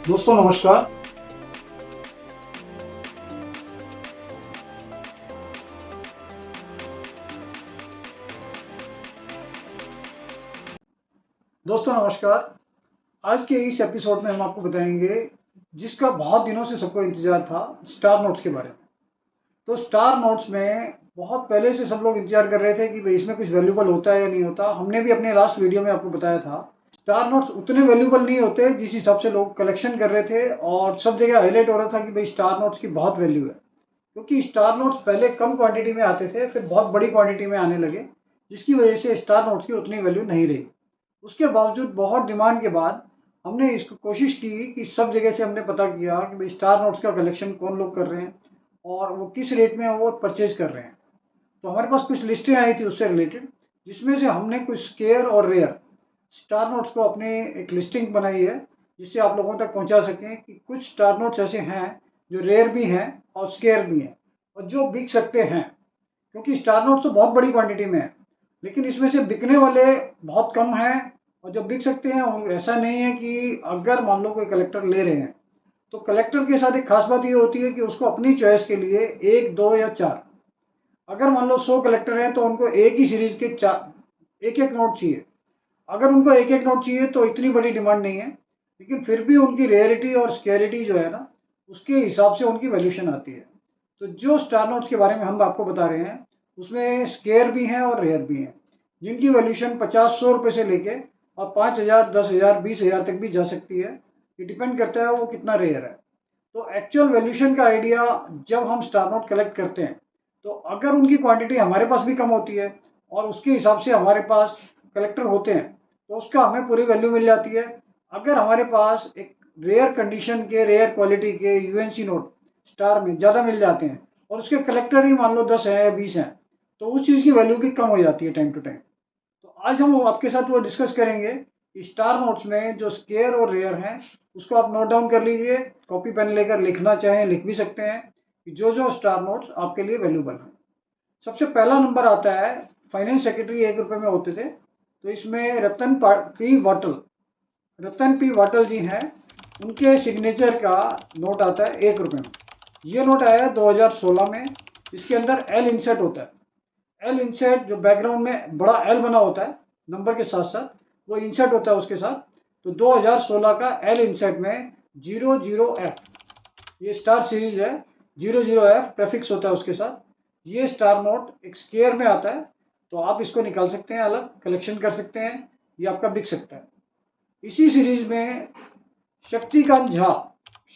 दोस्तों नमस्कार। आज के इस एपिसोड में हम आपको बताएंगे जिसका बहुत दिनों से सबको इंतजार था, स्टार नोट्स के बारे में। तो स्टार नोट्स में बहुत पहले से सब लोग इंतजार कर रहे थे कि भाई इसमें कुछ वैल्यूबल होता है या नहीं होता। हमने भी अपने लास्ट वीडियो में आपको बताया था स्टार नोट्स उतने वैल्यूबल नहीं होते जिस हिसाब से लोग कलेक्शन कर रहे थे, और सब जगह हाईलाइट हो रहा था कि भाई स्टार नोट्स की बहुत वैल्यू है। क्योंकि स्टार नोट्स पहले कम क्वांटिटी में आते थे, फिर बहुत बड़ी क्वांटिटी में आने लगे, जिसकी वजह से स्टार नोट्स की उतनी वैल्यू नहीं रही। उसके बावजूद बहुत डिमांड के बाद हमने इसको कोशिश की कि सब जगह से हमने पता किया कि भाई स्टार नोट्स का कलेक्शन कौन लोग कर रहे हैं और वो किस रेट में वो परचेज कर रहे हैं। तो हमारे पास कुछ लिस्टें आई थी उससे रिलेटेड, जिसमें से हमने कुछ स्केयर और रेयर स्टार नोट्स को अपनी एक लिस्टिंग बनाई है, जिससे आप लोगों तक पहुंचा सकें कि कुछ स्टार नोट्स ऐसे हैं जो रेयर भी हैं और स्केयर भी हैं और जो बिक सकते हैं। क्योंकि स्टार नोट्स तो बहुत बड़ी क्वांटिटी में है, लेकिन इसमें से बिकने वाले बहुत कम हैं, और जो बिक सकते हैं वो ऐसा नहीं है कि अगर मान लो कोई कलेक्टर ले रहे हैं तो कलेक्टर के साथ एक खास बात ये होती है कि उसको अपनी चॉइस के लिए एक दो या चार, अगर मान लो 100 कलेक्टर हैं तो उनको एक ही सीरीज के चार एक एक नोट चाहिए। अगर उनको एक एक नोट चाहिए तो इतनी बड़ी डिमांड नहीं है, लेकिन फिर भी उनकी रेयरिटी और स्केरिटी जो है ना, उसके हिसाब से उनकी वैल्यूशन आती है। तो जो स्टार नोट्स के बारे में हम आपको बता रहे हैं उसमें स्केयर भी हैं और रेयर भी हैं, जिनकी वैल्यूशन 50-100 रुपये से लेके और 5,000, 10,000, 20,000 तक भी जा सकती है। ये डिपेंड करता है वो कितना रेयर है। तो एक्चुअल वैल्यूशन का आइडिया जब हम स्टार नोट कलेक्ट करते हैं, तो अगर उनकी क्वांटिटी हमारे पास भी कम होती है और उसके हिसाब से हमारे पास कलेक्टर होते हैं तो उसका हमें पूरी वैल्यू मिल जाती है। अगर हमारे पास एक रेयर कंडीशन के, रेयर क्वालिटी के यूएनसी नोट स्टार में ज़्यादा मिल जाते हैं और उसके कलेक्टर ही मान लो 10 हैं या 20 हैं, तो उस चीज़ की वैल्यू भी कम हो जाती है टाइम टू टाइम। तो आज हम आपके साथ वो डिस्कस करेंगे कि स्टार नोट्स में जो स्केयर और रेयर हैं उसको आप नोट डाउन कर लीजिए, कॉपी पेन लेकर लिखना चाहें लिख भी सकते हैं कि जो जो स्टार नोट्स आपके लिए वैल्यूबल हैं। सबसे पहला नंबर आता है, फाइनेंस सेक्रेटरी 1 रुपये में होते थे, तो इसमें रतन पी वाटल जी हैं, उनके सिग्नेचर का नोट आता है 1 रुपये में। ये नोट आया है 2016 में। इसके अंदर एल इंसर्ट होता है। एल इंसर्ट जो बैकग्राउंड में बड़ा एल बना होता है नंबर के साथ साथ, वो इंसर्ट होता है उसके साथ। तो 2016 का एल इंसर्ट में 00F, ये स्टार सीरीज है, 00F प्रेफिक्स होता है उसके साथ। ये स्टार नोट एक स्केयर में आता है, तो आप इसको निकाल सकते हैं, अलग कलेक्शन कर सकते हैं, ये आपका बिक सकता है। इसी सीरीज में शक्तिकांत झा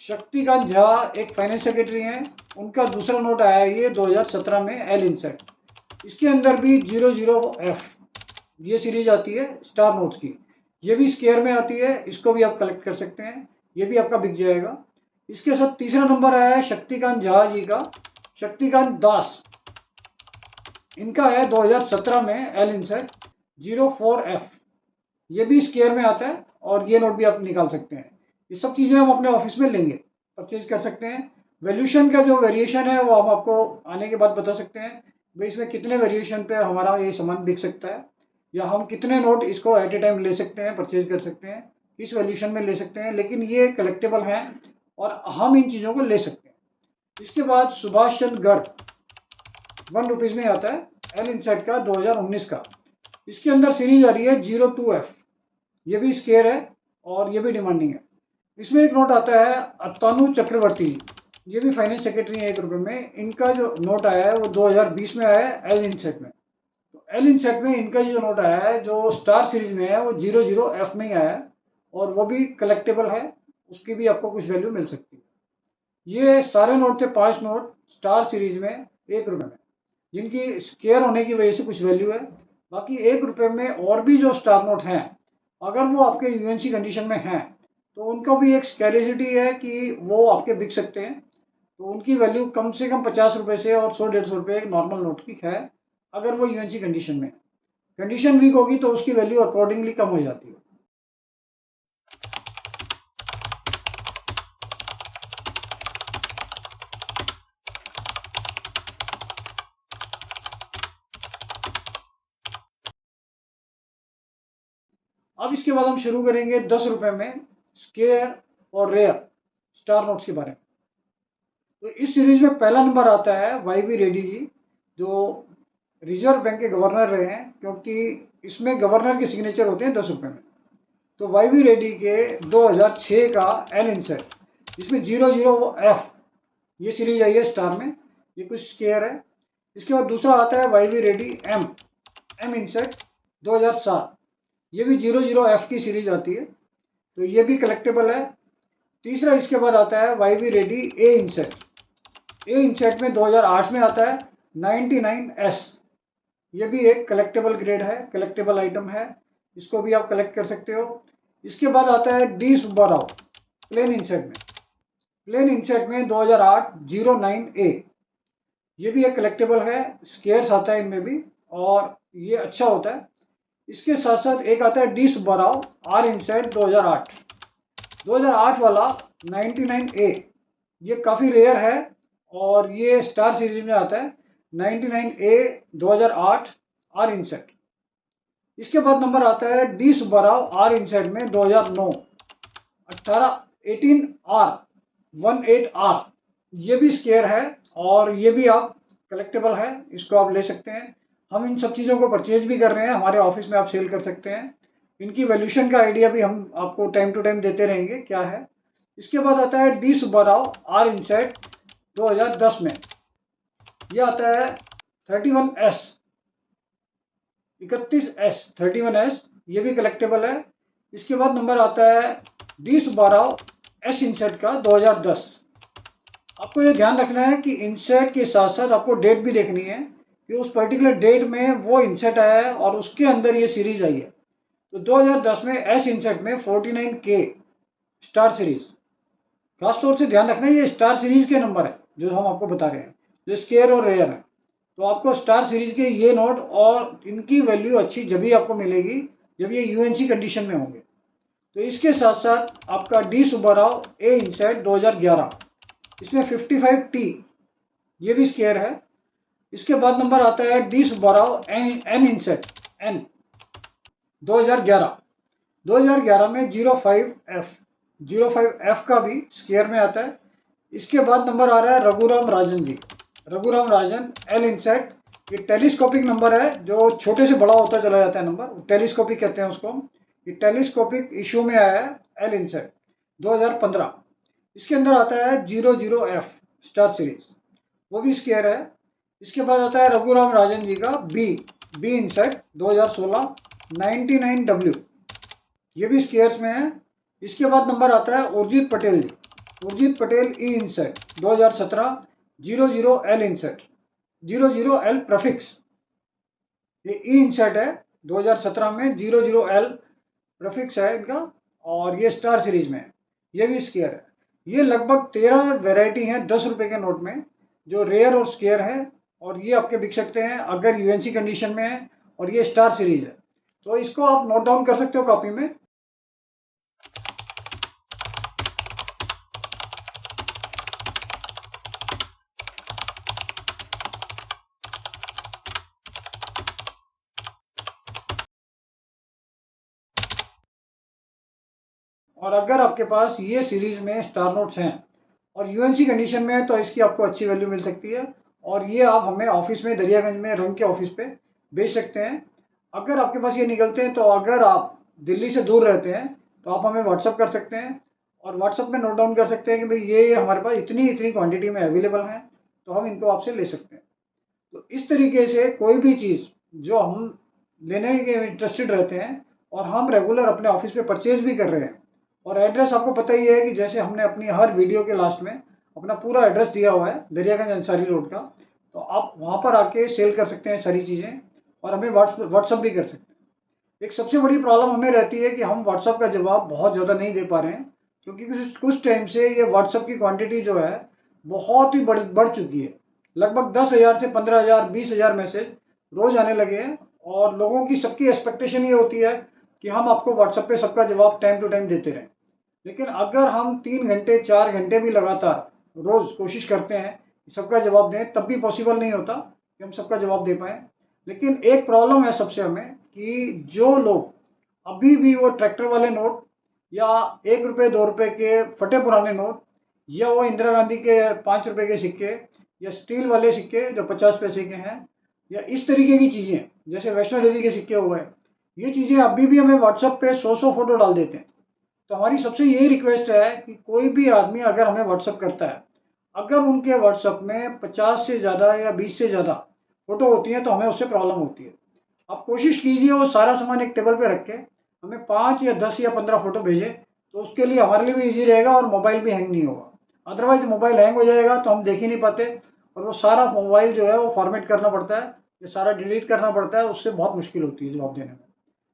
शक्तिकांत झा एक फाइनेंस सेक्रेटरी हैं, उनका दूसरा नोट आया है ये 2017 में एल इंसर्ट। इसके अंदर भी 00F ये सीरीज आती है स्टार नोट्स की। ये भी स्केयर में आती है, इसको भी आप कलेक्ट कर सकते हैं, ये भी आपका बिक जाएगा। इसके साथ तीसरा नंबर आया है शक्तिकांत झा जी का, शक्तिकांत दास, इनका है 2017 में एल इंसर्ट 04F। ये भी स्केयर में आता है और ये नोट भी आप निकाल सकते हैं। ये सब चीज़ें हम अपने ऑफिस में लेंगे, परचेज कर सकते हैं। वैल्यूशन का जो वेरिएशन है वो हम आपको आने के बाद बता सकते हैं, भाई इसमें कितने वेरिएशन पे हमारा ये सामान बिक सकता है, या हम कितने नोट इसको एट ए टाइम ले सकते हैं, परचेज कर सकते हैं, किस वैल्यूशन में ले सकते हैं। लेकिन ये कलेक्टेबल हैं और हम इन चीज़ों को ले सकते हैं। इसके बाद सुभाष चंद्र गर्ग 1 रुपीज़ में आता है एल इंसर्ट का 2019 का। इसके अंदर सीरीज आ रही है 02F, ये भी स्केयर है और ये भी डिमांडिंग है। इसमें एक नोट आता है अतानु चक्रवर्ती, ये भी फाइनेंस सेक्रेटरी है 1 रुपये में। इनका जो नोट आया है वो 2020 में आया है एल इंसर्ट में। तो एल इंसर्ट में इनका जो नोट आया है जो स्टार सीरीज में है वो 00F में ही आया है, और वो भी कलेक्टेबल है, उसकी भी आपको कुछ वैल्यू मिल सकती है। ये सारे नोट थे 5 नोट स्टार सीरीज में 1 रुपये में, जिनकी स्केयर होने की वजह से कुछ वैल्यू है। बाकी 1 रुपये में और भी जो स्टार नोट हैं, अगर वो आपके यूएनसी कंडीशन में हैं तो उनको भी एक स्कैरिसिटी है कि वो आपके बिक सकते हैं। तो उनकी वैल्यू कम से कम 50 रुपये से और 100-150 रुपये एक नॉर्मल नोट की है, अगर वो यूएनसी कंडीशन में। कंडीशन वीक होगी तो उसकी वैल्यू अकॉर्डिंगली कम हो जाती है। अब इसके बाद हम शुरू करेंगे 10 रुपये में स्केयर और रेयर स्टार नोट्स के बारे में। तो इस सीरीज में पहला नंबर आता है वाईवी रेड्डी जी, जो रिजर्व बैंक के गवर्नर रहे हैं, क्योंकि इसमें गवर्नर के सिग्नेचर होते हैं 10 रुपये में। तो वाईवी रेड्डी के 2006 का एल इंसेट, इसमें 00F ये सीरीज आई है स्टार में, ये कुछ स्केयर है। इसके बाद दूसरा आता है वाईवी रेड्डी एम इंसेट 2007, ये भी 00F की सीरीज आती है, तो ये भी कलेक्टेबल है। तीसरा इसके बाद आता है वाईवी रेड्डी ए इंसेट में 2008 में आता है 99S, ये भी एक कलेक्टेबल ग्रेड है, कलेक्टेबल आइटम है, इसको भी आप कलेक्ट कर सकते हो। इसके बाद आता है डी सुब्बाराव प्लेन इंसेट में 2008 09A, ये भी एक कलेक्टेबल है, स्केयर्स आता है इनमें भी और ये अच्छा होता है। इसके साथ साथ एक आता है डी सुब्बाराव आर इंसेट 2008 वाला 99A, ये काफ़ी रेयर है और ये स्टार सीरीज में आता है 99A 2008 आर इंसेट। इसके बाद नंबर आता है डी सुब्बाराव आर इंसेट में 2009 18R, ये भी स्केयर है और ये भी आप कलेक्टेबल है, इसको आप ले सकते हैं। हम इन सब चीज़ों को परचेज भी कर रहे हैं, हमारे ऑफिस में आप सेल कर सकते हैं। इनकी वैल्यूशन का आइडिया भी हम आपको टाइम टू टाइम देते रहेंगे क्या है। इसके बाद आता है डी सुब्बाराव आर इंसेट 2010 में, यह आता है 31S 31S, ये भी कलेक्टेबल है। इसके बाद नंबर आता है डी सुब्बाराव एस इंसेट का 2010। आपको ये ध्यान रखना है कि इंसेट के साथ साथ आपको डेट भी देखनी है कि उस पर्टिकुलर डेट में वो इंसेट आया है और उसके अंदर ये सीरीज आई है। तो 2010 में एस इंसेट में 49K स्टार सीरीज, खास तौर से ध्यान रखना है ये स्टार सीरीज के नंबर है जो हम आपको बता रहे हैं, जो स्केयर और रेयर है। तो आपको स्टार सीरीज के ये नोट और इनकी वैल्यू अच्छी जब भी आपको मिलेगी जब ये यूएनसी कंडीशन में होंगे। तो इसके साथ साथ आपका डी सुब्बाराव ए इंसेट 2011, इसमें 55T, ये भी स्केयर है। इसके बाद नंबर आता है डी सुब्बाराव एन इंसेट एन 2011 में 05F का भी स्केयर में आता है। इसके बाद नंबर आ रहा है रघुराम राजन एल इंसेट, ये टेलीस्कोपिक नंबर है, जो छोटे से बड़ा होता चला जाता है नंबर, टेलीस्कोपिक कहते हैं उसको। ये टेलीस्कोपिक इशू में आया है एल इंसेट 2015। इसके अंदर आता है 00F स्टार सीरीज, वो भी स्केयर है। इसके बाद आता है रघुराम राजन जी का बी इंसेट 2016 99W, ये भी स्केयर्स में है। इसके बाद नंबर आता है उर्जित पटेल ई इंसेट 2017 00L इंसेट 00L प्रफिक्स, ये ई इंसेट है 2017 में 00L प्रफिक्स है इनका और ये स्टार सीरीज में है, ये भी स्केयर है। ये लगभग 13 वेराइटी हैं 10 रुपये के नोट में जो रेयर और स्केयर है और ये आपके बिक सकते हैं अगर यूएनसी कंडीशन में है और ये स्टार सीरीज है। तो इसको आप नोट डाउन कर सकते हो कॉपी में। और अगर आपके पास ये सीरीज में स्टार नोट्स हैं और यूएनसी कंडीशन में है तो इसकी आपको अच्छी वैल्यू मिल सकती है और ये आप हमें ऑफिस में दरियागंज में रंग के ऑफिस पे बेच सकते हैं। अगर आपके पास ये निकलते हैं तो अगर आप दिल्ली से दूर रहते हैं तो आप हमें व्हाट्सअप कर सकते हैं और व्हाट्सअप में नोट डाउन कर सकते हैं कि भाई ये हमारे पास इतनी क्वांटिटी में अवेलेबल हैं, तो हम इनको आपसे ले सकते हैं। तो इस तरीके से कोई भी चीज़ जो हम लेने के इंटरेस्टेड रहते हैं और हम रेगुलर अपने ऑफिस पे परचेज भी कर रहे हैं, और एड्रेस आपको पता ही है कि जैसे हमने अपनी हर वीडियो के लास्ट में अपना पूरा एड्रेस दिया हुआ है दरियागंज अंसारी रोड का, तो आप वहाँ पर आके सेल कर सकते हैं सारी चीज़ें और हमें व्हाट्सअप भी कर सकते हैं। एक सबसे बड़ी प्रॉब्लम हमें रहती है कि हम व्हाट्सअप का जवाब बहुत ज़्यादा नहीं दे पा रहे हैं, क्योंकि कुछ टाइम से ये व्हाट्सअप की क्वांटिटी जो है बहुत ही बढ़ चुकी है। लगभग 10,000 से 15,000 20,000 मैसेज रोज़ आने लगे हैं और लोगों की सबकी एक्सपेक्टेशन ये होती है कि हम आपको व्हाट्सअप पे सबका जवाब टाइम टू टाइम देते रहें। लेकिन अगर हम 3 घंटे 4 घंटे भी लगातार रोज़ कोशिश करते हैं कि सबका जवाब दें, तब भी पॉसिबल नहीं होता कि हम सबका जवाब दे पाएँ। लेकिन एक प्रॉब्लम है सबसे हमें कि जो लोग अभी भी वो ट्रैक्टर वाले नोट या 1 रुपये 2 रुपये के फटे पुराने नोट, या वो इंदिरा गांधी के 5 रुपये के सिक्के, या स्टील वाले सिक्के जो 50 पैसे के हैं, या इस तरीके की चीज़ें जैसे वैष्णो देवी के सिक्के हो गए, ये चीज़ें अभी भी हमें व्हाट्सएप पे 100 फोटो डाल देते हैं। तो हमारी सबसे यही रिक्वेस्ट है कि कोई भी आदमी अगर हमें व्हाट्सएप करता है, अगर उनके व्हाट्सएप में 50 से ज़्यादा या 20 से ज़्यादा फोटो होती हैं तो हमें उससे प्रॉब्लम होती है। आप कोशिश कीजिए वो सारा सामान एक टेबल पे रख के हमें 5 या 10 या 15 फोटो भेजें, तो उसके लिए हमारे लिए भी ईजी रहेगा और मोबाइल भी हैंग नहीं होगा। अदरवाइज मोबाइल हैंग हो जाएगा तो हम देख ही नहीं पाते, और वो सारा मोबाइल जो है वो फॉर्मेट करना पड़ता है, ये सारा डिलीट करना पड़ता है, उससे बहुत मुश्किल होती है जवाब देने में।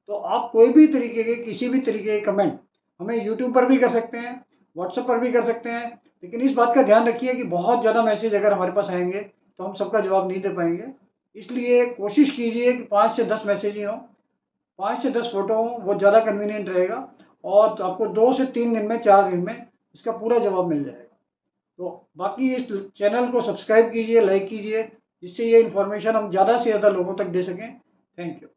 तो आप कोई भी तरीके के किसी भी तरीके के कमेंट हमें यूट्यूब पर भी कर सकते हैं, व्हाट्सएप पर भी कर सकते हैं, लेकिन इस बात का ध्यान रखिए कि बहुत ज़्यादा मैसेज अगर हमारे पास आएंगे तो हम सबका जवाब नहीं दे पाएंगे। इसलिए कोशिश कीजिए कि 5 से 10 मैसेज ही हों, 5 से 10 फोटो हों, वो ज़्यादा कन्वीनियंट रहेगा, और आपको 2 से 3 दिन में 4 दिन में इसका पूरा जवाब मिल जाएगा। तो बाकी इस चैनल को सब्सक्राइब कीजिए, लाइक कीजिए, जिससे ये इन्फॉर्मेशन हम ज़्यादा से ज़्यादा लोगों तक दे सकें। Thank you.